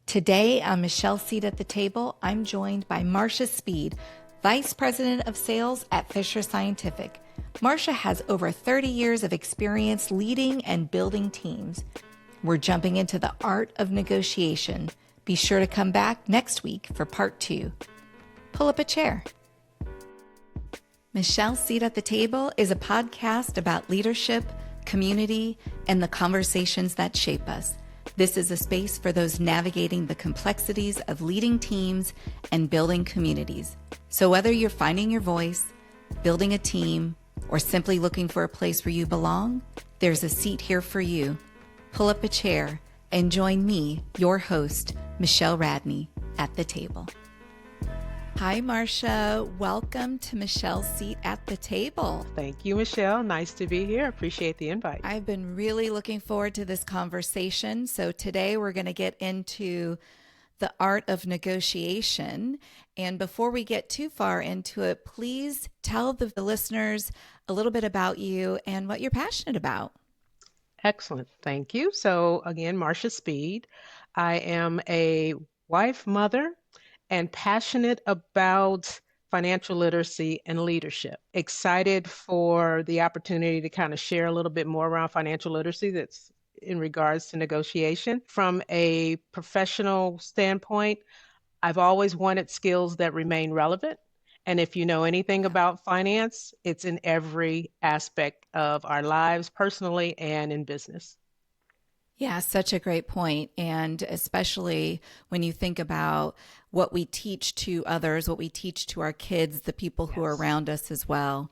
Today on Michelle's Seat at the Table, I'm joined by Marsha Speed, Vice President of Sales at Fisher Scientific. Marsha has over 30 years of experience leading and building teams. We're jumping into the art of negotiation. Be sure to come back next week for part 2. Pull up a chair. Michelle's Seat at the Table is a podcast about leadership, community, and the conversations that shape us. This is a space for those navigating the complexities of leading teams and building communities. So whether you're finding your voice, building a team, or simply looking for a place where you belong, there's a seat here for you. Pull up a chair and join me, your host, Michelle Radney, at the table. Hi, Marsha. Welcome to Michelle's Seat at the Table. Thank you, Michelle. Nice to be here. Appreciate the invite. I've been really looking forward to this conversation. So today we're going to get into the art of negotiation. And before we get too far into it, please tell the listeners a little bit about you and what you're passionate about. Excellent. Thank you. So again, Marsha Speed. I am a wife, mother, and passionate about financial literacy and leadership. Excited for the opportunity to kind of share a little bit more around financial literacy that's in regards to negotiation. From a professional standpoint, I've always wanted skills that remain relevant. And if you know anything about finance, it's in every aspect of our lives, personally and in business. Yeah, such a great point. And especially when you think about what we teach to others, what we teach to our kids, the people who are around us as well.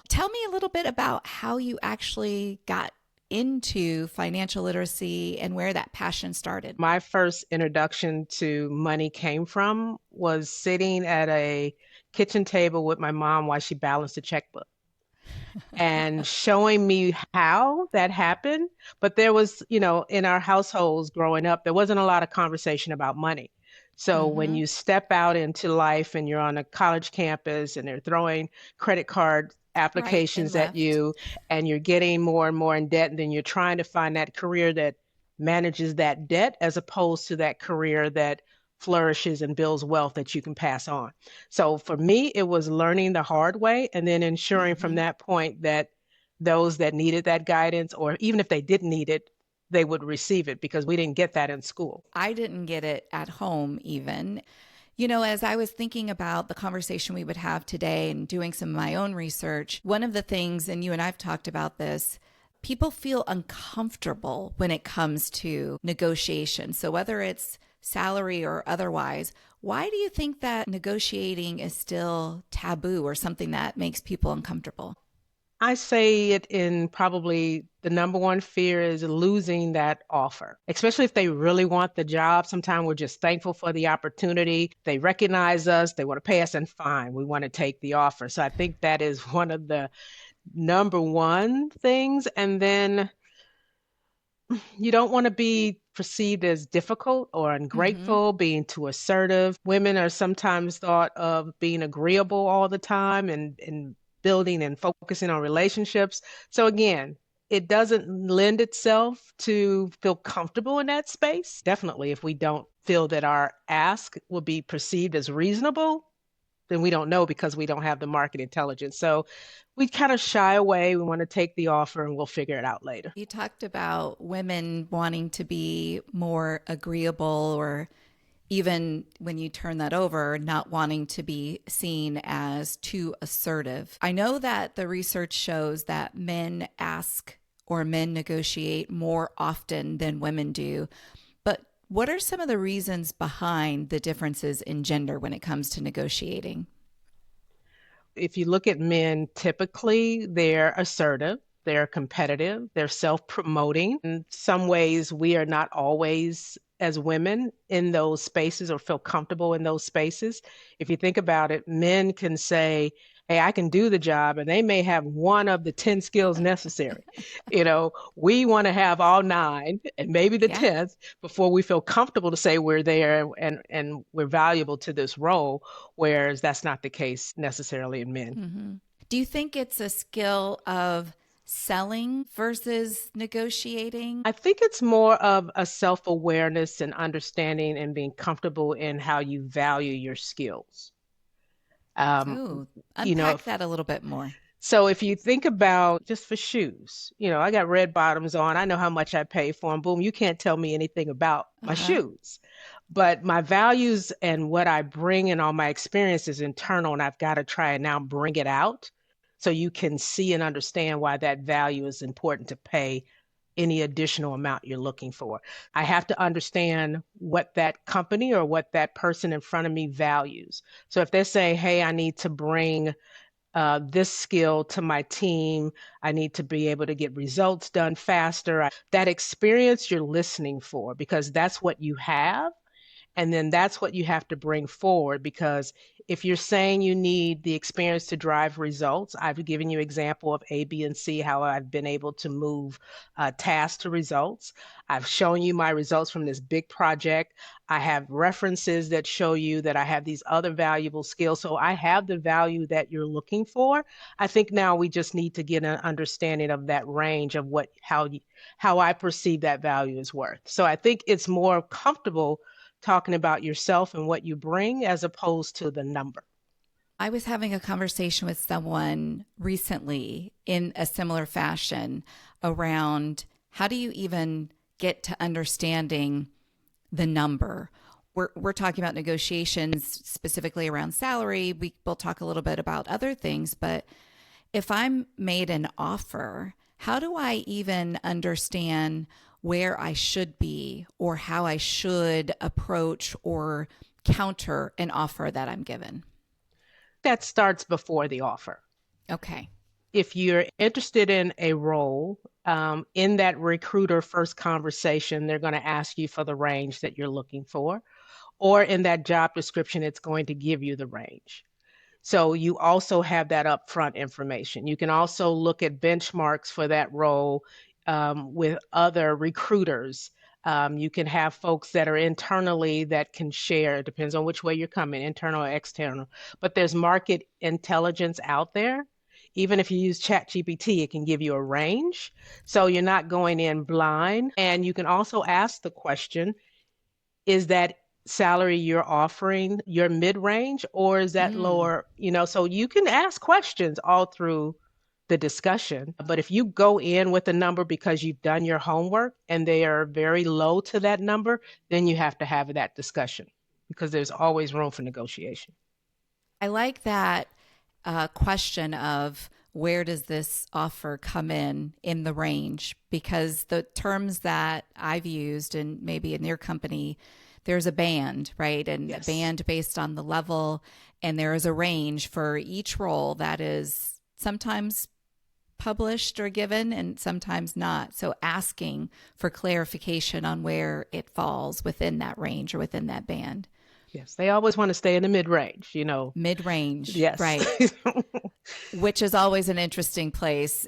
Tell me a little bit about how you actually got into financial literacy and where that passion started. My first introduction to money came from was sitting at a kitchen table with my mom while she balanced a checkbook and showing me how that happened. But there was, in our households growing up, there wasn't a lot of conversation about money. So when you step out into life and you're on a college campus and they're throwing credit card applications at you and you're getting more and more in debt, and then you're trying to find that career that manages that debt as opposed to that career that flourishes and builds wealth that you can pass on. So for me, it was learning the hard way and then ensuring from that point that those that needed that guidance, or even if they didn't need it, they would receive it, because we didn't get that in school. I didn't get it at home even. As I was thinking about the conversation we would have today and doing some of my own research, one of the things, and you and I've talked about this, people feel uncomfortable when it comes to negotiation. So whether it's salary or otherwise, why do you think that negotiating is still taboo or something that makes people uncomfortable? I say it in probably the number one fear is losing that offer, especially if they really want the job. Sometimes we're just thankful for the opportunity. They recognize us, they want to pay us, and fine, we want to take the offer. So I think that is one of the number one things. And then you don't want to be perceived as difficult or ungrateful, being too assertive. Women are sometimes thought of being agreeable all the time and building and focusing on relationships. So again, it doesn't lend itself to feel comfortable in that space. Definitely, if we don't feel that our ask will be perceived as reasonable, then we don't know, because we don't have the market intelligence. So we kind of shy away. We want to take the offer and we'll figure it out later. You talked about women wanting to be more agreeable, or even when you turn that over, not wanting to be seen as too assertive. I know that the research shows that men ask or men negotiate more often than women do. But what are some of the reasons behind the differences in gender when it comes to negotiating? If you look at men, typically they're assertive, they're competitive, they're self-promoting. In some ways, we are not always, as women, in those spaces or feel comfortable in those spaces. If you think about it, men can say, hey, I can do the job, and they may have one of the 10 skills necessary. We want to have all 9 and maybe the 10th before we feel comfortable to say we're there and we're valuable to this role, whereas that's not the case necessarily in men. Do you think it's a skill of selling versus negotiating? I think it's more of a self-awareness and understanding and being comfortable in how you value your skills. Um, Ooh, you know, unpack that a little bit more. so if you think about just for shoes, I got red bottoms on. I know how much I pay for them. Boom, you can't tell me anything about my Uh-huh. shoes. But my values and what I bring and all my experience is internal, and I've got to try and now bring it out so you can see and understand why that value is important to pay any additional amount you're looking for. I have to understand what that company or what that person in front of me values. So if they're saying, hey, I need to bring this skill to my team. I need to be able to get results done faster. That experience you're listening for, because that's what you have. And then that's what you have to bring forward, because if you're saying you need the experience to drive results, I've given you example of A, B, and C, how I've been able to move tasks to results. I've shown you my results from this big project. I have references that show you that I have these other valuable skills. So I have the value that you're looking for. I think now we just need to get an understanding of that range of how I perceive that value is worth. So I think it's more comfortable talking about yourself and what you bring as opposed to the number. I was having a conversation with someone recently in a similar fashion around how do you even get to understanding the number. We're talking about negotiations specifically around salary. We'll talk a little bit about other things, but if I'm made an offer, how do I even understand where I should be or how I should approach or counter an offer that I'm given? That starts before the offer. Okay. If you're interested in a role, in that recruiter first conversation, they're going to ask you for the range that you're looking for, or in that job description, it's going to give you the range. So you also have that upfront information. You can also look at benchmarks for that role with other recruiters. You can have folks that are internally that can share. It depends on which way you're coming, internal or external. But there's market intelligence out there. Even if you use ChatGPT, it can give you a range. So you're not going in blind. And you can also ask the question, is that salary you're offering your mid-range or is that Mm. lower? So you can ask questions all through the discussion. But if you go in with a number because you've done your homework and they are very low to that number, then you have to have that discussion because there's always room for negotiation. I like that question of where does this offer come in the range? Because the terms that I've used, and maybe in your company, there's a band, right? And a Yes. band based on the level, and there is a range for each role that is sometimes published or given and sometimes not. So asking for clarification on where it falls within that range or within that band. Yes. They always want to stay in the mid-range. Mid range, Yes. right. Which is always an interesting place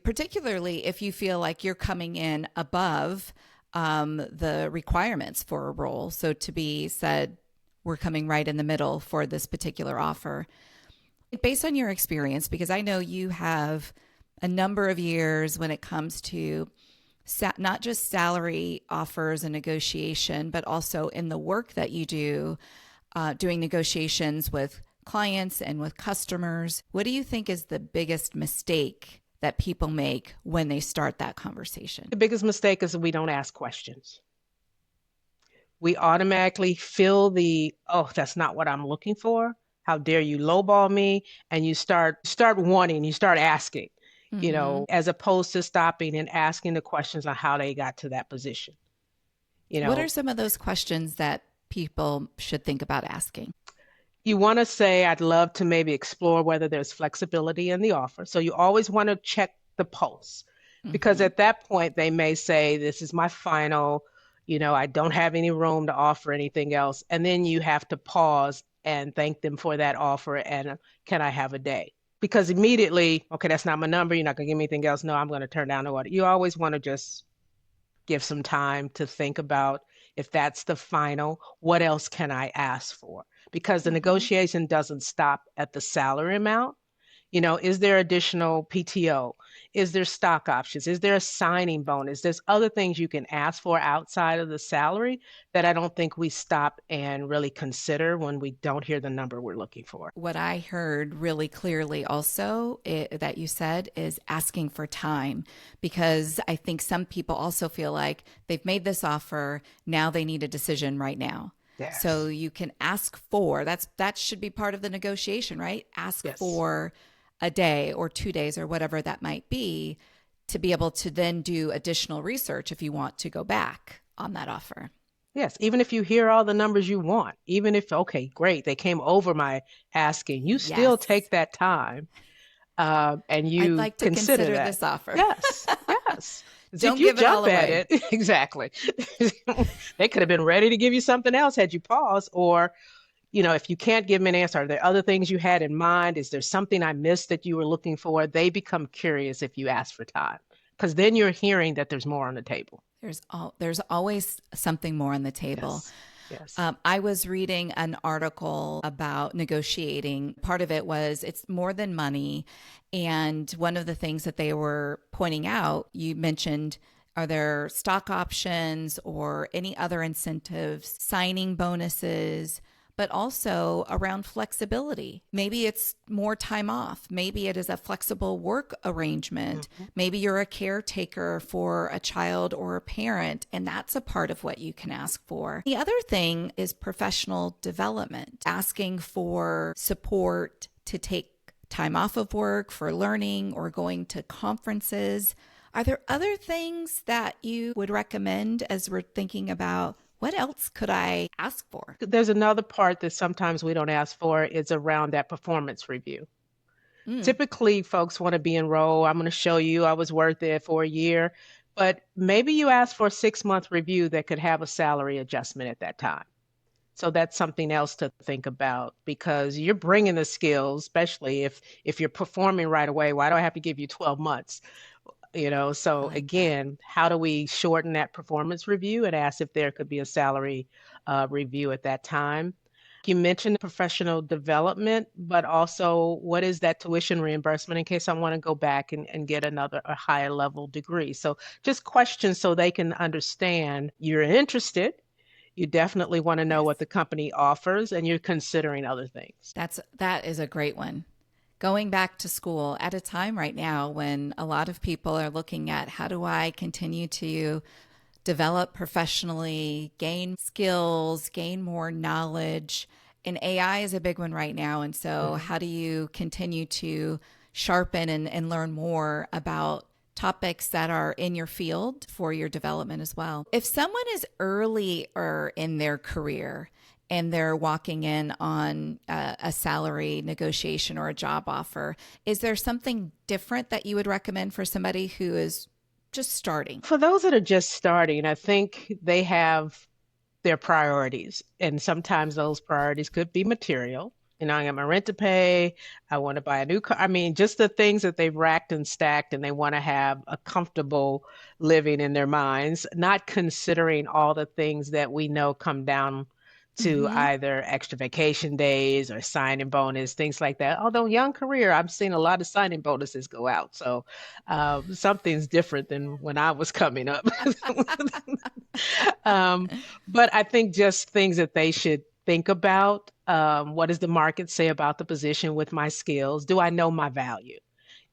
particularly if you feel like you're coming in above the requirements for a role. So to be said, we're coming right in the middle for this particular offer. Based on your experience, because I know you have a number of years when it comes to not just salary offers and negotiation, but also in the work that you do, doing negotiations with clients and with customers. What do you think is the biggest mistake that people make when they start that conversation? The biggest mistake is that we don't ask questions. We automatically feel oh, that's not what I'm looking for. How dare you lowball me? And you start asking, Mm-hmm. as opposed to stopping and asking the questions on how they got to that position. You What are know, some of those questions that people should think about asking? you want to say, I'd love to maybe explore whether there's flexibility in the offer. So you always want to check the pulse because Mm-hmm. at that point they may say, this is my final, I don't have any room to offer anything else. And then you have to pause and thank them for that offer and can I have a day? Because immediately, okay, that's not my number. You're not going to give me anything else. No, I'm going to turn down the order. You always want to just give some time to think about if that's the final, what else can I ask for? Because the Mm-hmm. negotiation doesn't stop at the salary amount. Is there additional PTO? Is there stock options? Is there a signing bonus? There's other things you can ask for outside of the salary that I don't think we stop and really consider when we don't hear the number we're looking for. What I heard really clearly also that you said is asking for time, because I think some people also feel like they've made this offer, now they need a decision right now. So Yes. you can ask for, that should be part of the negotiation, right? Ask Yes. for a day or 2 days or whatever that might be, to be able to then do additional research if you want to go back on that offer. Yes. Even if you hear all the numbers you want, even if, okay, great, they came over my asking, you still Yes. take that time and I'd you like to consider consider that. this offer. Yes. Yes. 'Cause if Don't you give it all jump at away. it, exactly. They could have been ready to give you something else had you paused. Or, if you can't give them an answer, are there other things you had in mind? Is there something I missed that you were looking for? They become curious if you ask for time, because then you're hearing that there's more on the table. There's always something more on the table. Yes. Yes. I was reading an article about negotiating. Part of it was it's more than money. And one of the things that they were pointing out, you mentioned, are there stock options or any other incentives, signing bonuses, but also around flexibility? Maybe it's more time off. Maybe it is a flexible work arrangement. Mhm. Maybe you're a caretaker for a child or a parent, and that's a part of what you can ask for. The other thing is professional development, asking for support to take time off of work for learning or going to conferences. Are there other things that you would recommend as we're thinking about what else could I ask for? There's another part that sometimes we don't ask for. It's around that performance review. Mm, Typically, folks want to be enrolled. I'm going to show you I was worth it for a year, but maybe you ask for a 6-month review that could have a salary adjustment at that time. So that's something else to think about, because you're bringing the skills, especially if you're performing right away. Why do I have to give you 12 months? I So like that. again, how do we shorten that performance review and ask if there could be a salary review at that time? You mentioned professional development, but also what is that tuition reimbursement in case I want to go back and get a higher level degree? So just questions so they can understand you're interested. You definitely want to know Yes. what the company offers, and you're considering other things. That is a great one. Going back to school at a time right now when a lot of people are looking at how do I continue to develop professionally, gain skills, gain more knowledge. And AI is a big one right now. And so, Mhm. how do you continue to sharpen and learn more about topics that are in your field for your development as well? If someone is earlier in their career and they're walking in on a salary negotiation or a job offer, is there something different that you would recommend for somebody who is just starting? For those that are just starting, I think they have their priorities. And sometimes those priorities could be material. I got my rent to pay. I want to buy a new car. I mean, just the things that they've racked and stacked, and they want to have a comfortable living in their minds, not considering all the things that we know come down to Mm-hmm. either extra vacation days or signing bonus, things like that. Although young career, I've seen a lot of signing bonuses go out. So something's different than when I was coming up. Um, but I think just things that they should think about. What does the market say about the position with my skills? Do I know my value?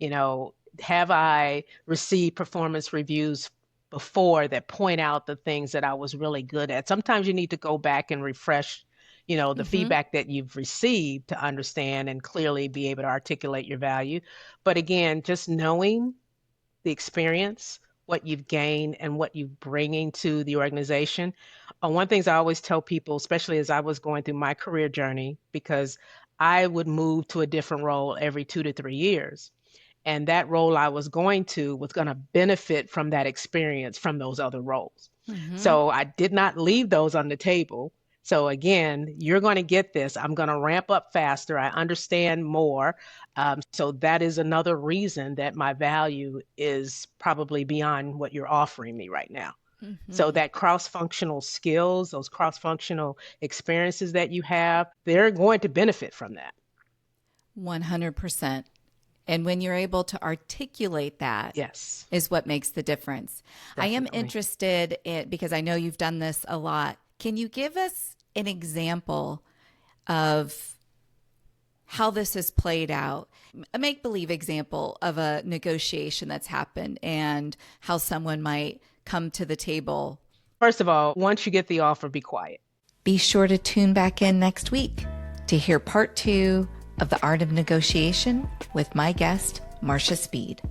You know, have I received performance reviews before that point out the things that I was really good at? Sometimes you need to go back and refresh, the Mm-hmm. feedback that you've received to understand and clearly be able to articulate your value. But again, just knowing the experience, what you've gained, and what you're bringing to the organization. One of the things I always tell people, especially as I was going through my career journey, because I would move to a different role every 2 to 3 years. And that role I was going to was going to benefit from that experience from those other roles. Mm-hmm. So I did not leave those on the table. So again, you're going to get this. I'm going to ramp up faster. I understand more. So that is another reason that my value is probably beyond what you're offering me right now. So Mm-hmm. that cross-functional skills, those cross-functional experiences that you have, they're going to benefit from that. 100%. And when you're able to articulate that Yes, is what makes the difference. I am definitely. interested in, because I know you've done this a lot. Can you give us an example of how this has played out? A make-believe example of a negotiation that's happened and how someone might come to the table. First of all, once you get the offer, be quiet. Be sure to tune back in next week to hear part 2 of The Art of Negotiation with my guest, Marsha Speed.